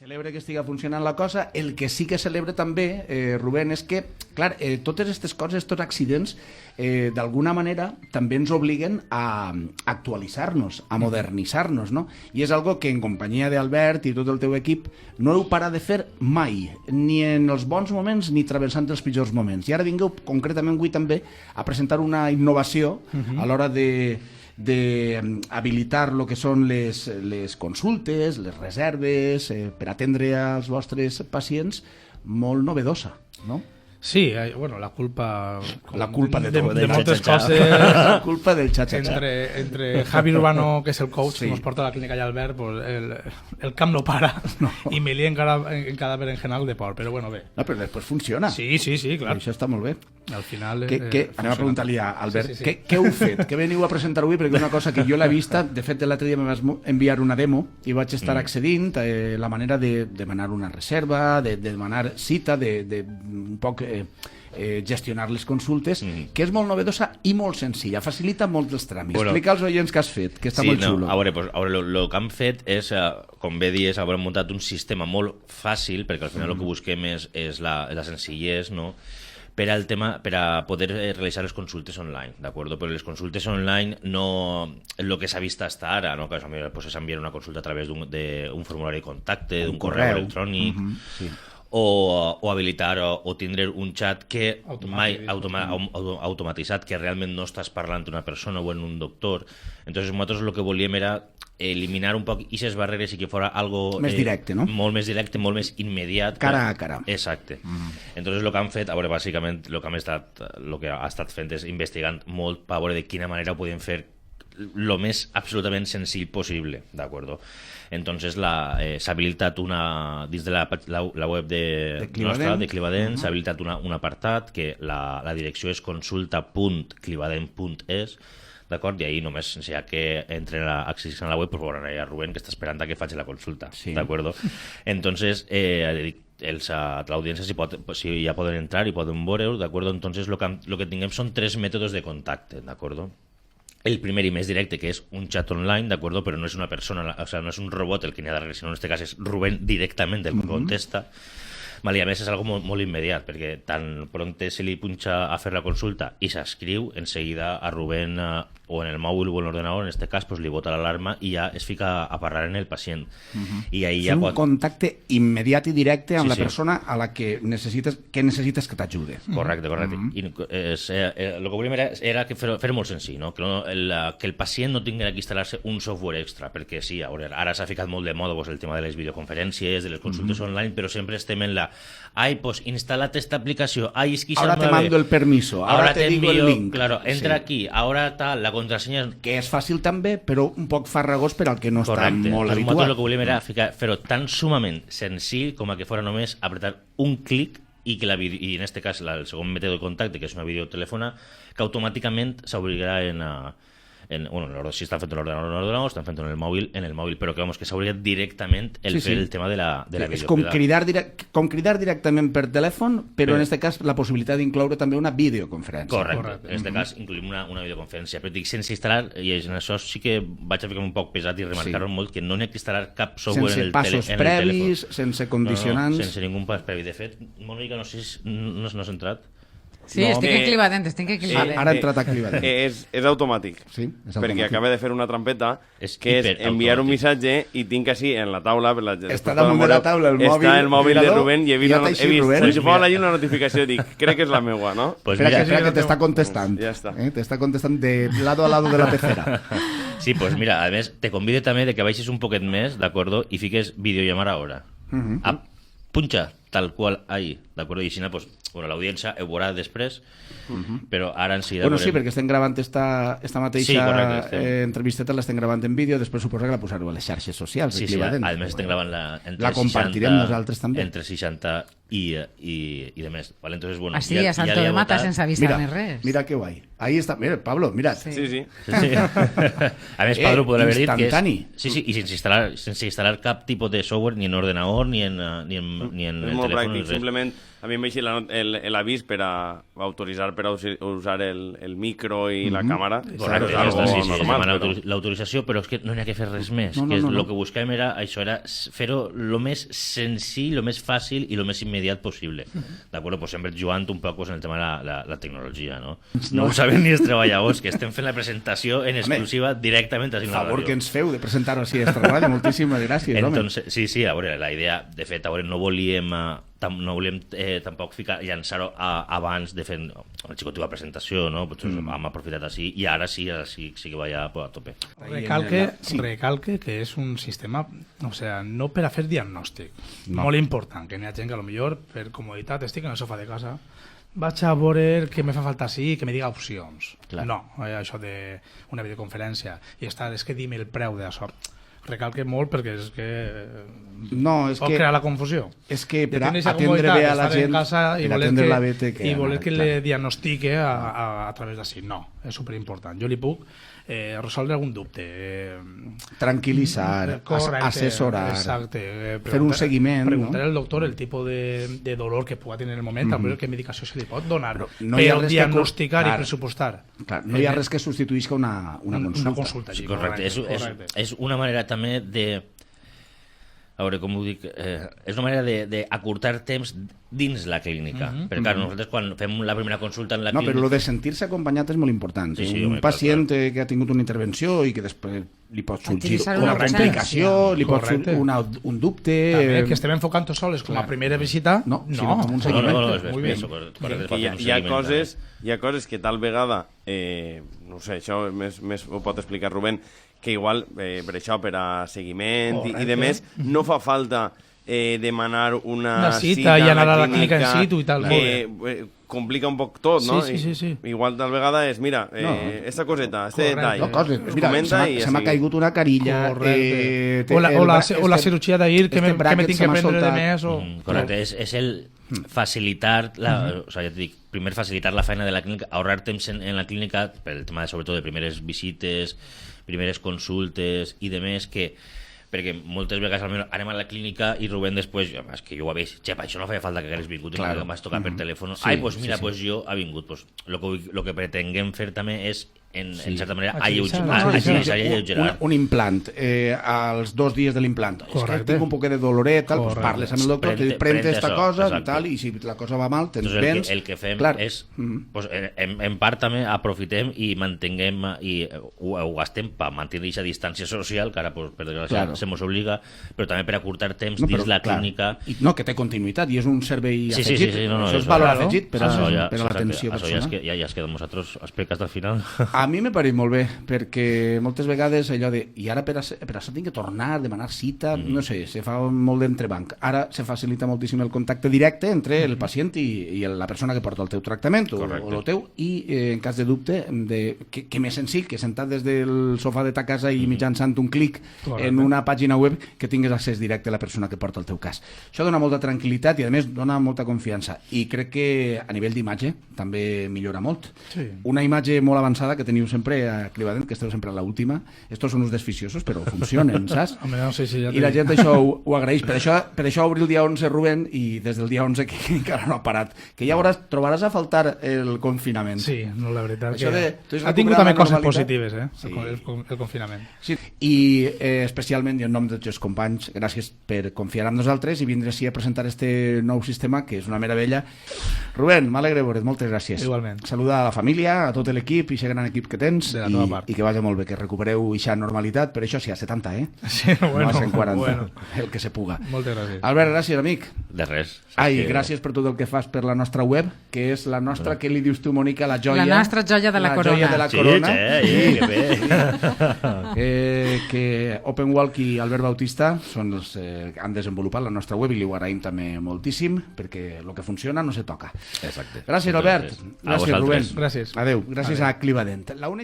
Celebra que estigui funcionant la cosa. El que sí que celebra també, Rubén, és que, clar, totes aquestes coses, tots accidents, d'alguna manera també ens obliguen a actualitzar-nos, a modernitzar-nos, no? I és algo que en companyia d'Albert i tot el teu equip no heu parat de fer mai, ni en els bons moments ni travessant els pitjors moments. I ara vingueu concretament avui també a presentar una innovació a l'hora d'habilitar el que són les consultes, les reserves, per atendre als vostres pacients, molt novedosa, no? Sí, bueno, la culpa de moltes coses. La culpa del xa-xa-xa. Entre Javi Urbano, que és el coach que nos porta a la clínica, i Albert, pues el camp no para, i me lía en cada berenjenal de por, però bueno, bé. No, però després funciona. Sí, clar. Això està molt bé. Al final anem a preguntar-li a Albert, sí. Què heu fet? Què veniu a presentar avui? Perquè una cosa que jo l'he vista, de fet l'altre dia em vas enviar una demo i vaig estar accedint a la manera de demanar una reserva, de demanar cita, de un poc gestionar les consultes, que és molt novedosa i molt senzilla, facilita molt els tràmits. Explica als oients què has fet, que està molt xulo. A veure, el que hem fet és, com bé dius, haver muntat un sistema molt fàcil, perquè al final el que busquem és la senzillesa, no?, per a poder realitzar les consultes online, d'acord? Però les consultes online no el que s'ha vist fins ara, no? Que és enviar una consulta a través d'un formulari de contacte, d'un correu electrònic, o habilitar o tindre un xat que mai automatitzat, que realment no estàs parlant d'una persona o en un doctor. Entonces nosaltres el que volíem era eliminar un poc aquestes barreres i que fos algo més directe, no? Molt més directe, molt més immediat. Cara a cara. Exacte. Entonces el que han fet, a veure, bàsicament el que ha estat fent és investigant molt per veure de quina manera ho podem fer lo més absolutament senzill possible, d'acord? Entonces s'ha habilitat dins de la web nostra, de Clivadent, s'ha habilitat un apartat que la direcció és consulta.clivadent.es, d'acord? I ahí només, si ha que entren accedeixen a la web, pues veuran allà Rubén que està esperant a que faci la consulta, d'acord? Entonces, l'audiència si ja poden entrar i poden veure-ho, d'acord? Entonces, lo que tinguem són 3 mètodes de contacte, d'acord? El primer i més directe, que és un xat online, d'acord? Però no és una persona, o sigui, no és un robot el que n'hi ha darrere, sinó en aquest cas és Rubén directament el que contesta. I a més és algo molt immediat, perquè tan pronte se li punxa a fer la consulta i s'escriu, enseguida a Rubén o en el mòbil o en l'ordenador, en aquest cas, li bota l'alarma i ja es fica a parlar en el pacient. I ahí ja un contacte immediat i directe amb la persona a la que necessites que t'ajude. Correcte. I el que volíem era fer molt senzill, no? Que el pacient no tingui que instal·lar-se un software extra, perquè sí, ara s'ha ficat molt de moda el tema de les videoconferències, de les consultes online, però sempre estem en pues instal·la't esta aplicació, és que ahora te mando el permiso, ahora te digo el link. Claro, entra aquí, ahora tal, la contrasenya... Que és fàcil també, però un poc farragós per al que no està molt habituat. Nosaltres el que volíem era fer-ho tan sumament senzill com a que fora només apretar un clic i en aquest cas el segon mètode de contacte, que és una videotelefona, que automàticament s'obrirà si estan fent l'ordenador, estan fent en el mòbil, però que s'hauria directament fer el tema de la videoconferència. És com cridar directament per telèfon, però en aquest cas la possibilitat d'incloure també una videoconferència. Correcte. En aquest cas incluïm una videoconferència, però dic sense instal·lar, i en això sí que vaig a ficar un poc pesat i remarcar-ho molt, que no n'hi ha que instal·lar cap software en el telèfon. Sense passos previs, sense condicionants... Sense ningú pas previ. De fet, Mònica, no sé si no has entrat. Sí, estic en Clivadent. Ara ha entrat a Clivadent. És automàtic, perquè acaba de fer una trampeta, que és enviar un missatge i tinc així en la taula... Està damunt de la taula el mòbil. Està el mòbil de Rubén i he vist una notificació i dic, crec que és la meua, no? Espera que t'està contestant. Ja està. T'està contestant de lado a lado de la pecera. Sí, pues mira, a més, te convido també de que baixes un poquet més, d'acord? I fiques videollamar ara. Punxa, tal qual ahí, d'acord? I així, pues, l'audiència ho veurà després, però ara en seguida... Sí, perquè estem gravant esta mateixa entrevisteta, l'estem gravant en vídeo, després suposa que la posareu a les xarxes socials. Sí, a més estem gravant la compartirem nosaltres també. Entre 60 i de més. Entonces, bueno, així, a Santo de Mata, sense avisar-me res. Mira que guai. Ahí està, mira, Pablo, mira. Sí. A més, Pablo podrà haver dit que instantani. Sí, i sense instal·lar cap tipus de software, ni en ordenador, ni en el telèfon. Simplement A mi em vaig l'avís per a autoritzar per a usar el micro i la càmera. Correcte, és normal. L'autorització, però és que no n'hi ha que fer res més. El que buscàvem era això, era fer-ho el més senzill, el més fàcil i el més immediat possible. D'acord? Pues sempre jugant un poc en el tema de la tecnologia, no? No ho saben ni els treballadors, que estem fent la presentació en exclusiva directament a Signal Ràdio. Favor que ens feu de presentar-ho així a Extra Ràdio. Moltíssimes gràcies, home. Sí, a veure, la idea, de fet, a veure, no volíem tampoc llançar-ho abans de fer una xicotiva presentació, no? Potser hem aprofitat així i ara sí que va ja a tope. Recalque que és un sistema, o sea, no per a fer diagnòstic, molt important, que n'hi ha gent que potser per comoditat estic en el sofà de casa, vaig a veure què me fa falta així i que me diga opcions. Clar. No, això d'una videoconferència i estar, és que dime el preu d'això. Recalque molt perquè és que pot crear la confusió. És que per atendre bé a la gent, i voler que le diagnostique a través d'ací. No, és superimportant. Jo li puc resoldre algun dubte, tranquil·litzar, assessorar, fer un seguiment, preguntar al doctor el tipus de dolor que pugui tenir en el moment, també què medicació se li pot donar, per diagnosticar i pressupostar. No hi ha res que substituïsca una consulta. Correcte, és una manera també de... A veure, com ho dic, és una manera d'acurtar temps dins la clínica. Perquè, clar, nosaltres quan fem la primera consulta en la clínica... No, però el de sentir-se acompanyat és molt important. Un pacient que ha tingut una intervenció i que després li pot sorgir una complicació, li pot sorgir un dubte... També, que estem enfocant tots sols com a primera visita... No, sinó com un seguiment. Hi ha coses que tal vegada, no sé, això més ho pot explicar Rubén, que igual, per això, per a seguiment i de més, no fa falta demanar una cita i anar a la clínica en situ i tal. Complica un poc tot, no? Sí. Igual tal vegada és, mira, esta coseta, este detall. Mira, se m'ha caigut una carilla. O la cirurgia d'ahir, que me tinc que prendre de més. Correcte, és el facilitar, o sigui, ja et dic, primer facilitar la feina de la clínica, ahorrar temps en la clínica, per el tema sobretot de primeres visites, primeres consultes i demés, perquè moltes vegades anem a la clínica i Rubén després, és que jo ho he vist, xepa, això no feia falta que hagués vingut, que em vas tocar per telèfon, doncs mira, jo ha vingut. El que pretenguem fer també és, en certa manera, alleugerar. Un implant, als 2 dies de l'implant, és que tinc un poc de doloret, parles amb el doctor, que prende esta cosa i si la cosa va mal, tens vens. El que fem és, en part també aprofitem i mantinguem i ho gastem per mantenir aquesta distància social, que ara per desgràcia se mos obliga, però també per acurtar temps dins la clínica. No, que té continuïtat i és un servei afegit. Això és valor afegit per a l'atenció personal. Ja es queda amb nosaltres explicats al final. A mi me pareix molt bé, perquè moltes vegades allò de, i ara per això tinc que tornar, demanar cita, no sé, se fa molt d'entrebanc. Ara se facilita moltíssim el contacte directe entre el pacient i la persona que porta el teu tractament o el teu, i en cas de dubte, que més senzill, que sentat des del sofà de ta casa i mitjançant un clic en una pàgina web que tingues accés directe a la persona que porta el teu cas. Això dona molta tranquil·litat i a més dona molta confiança, i crec que a nivell d'imatge també millora molt. Una imatge molt avançada que teniu sempre a Clivadent, que esteu sempre a l'última. Estos són uns desficiosos, però funcionen, saps? I la gent això ho agraeix. Per això obri el dia 11, Rubén, i des del dia 11 que encara no ha parat. Que ja trobaràs a faltar el confinament. Sí, no, la veritat que ha tingut també coses positives, el confinament. I especialment, i en nom de tots els companys, gràcies per confiar en nosaltres i vindre així a presentar este nou sistema, que és una meravella. Rubén, m'alegre veure't, moltes gràcies. Igualment. Saluda a la família, a tot l'equip i aquest gran equip que tens, i que vagi molt bé, que recupereu eixa normalitat, per això sí, a 70, Sí, bueno, no a 140, el que se puga. Moltes gràcies. Albert, gràcies, amic. De res. Gràcies per tot el que fas per la nostra web, que és la nostra, què li dius tu, Mònica, la joia? La nostra joia de la corona. La joia de la corona. Que bé. Que OpenWalk i Albert Bautista són els que han desenvolupat la nostra web i li ho agraïm també moltíssim, perquè el que funciona no se toca. Exacte. Gràcies, Albert. Gràcies, Rubén. Gràcies. Adéu. Gràcies a Clivadent. La 1:50.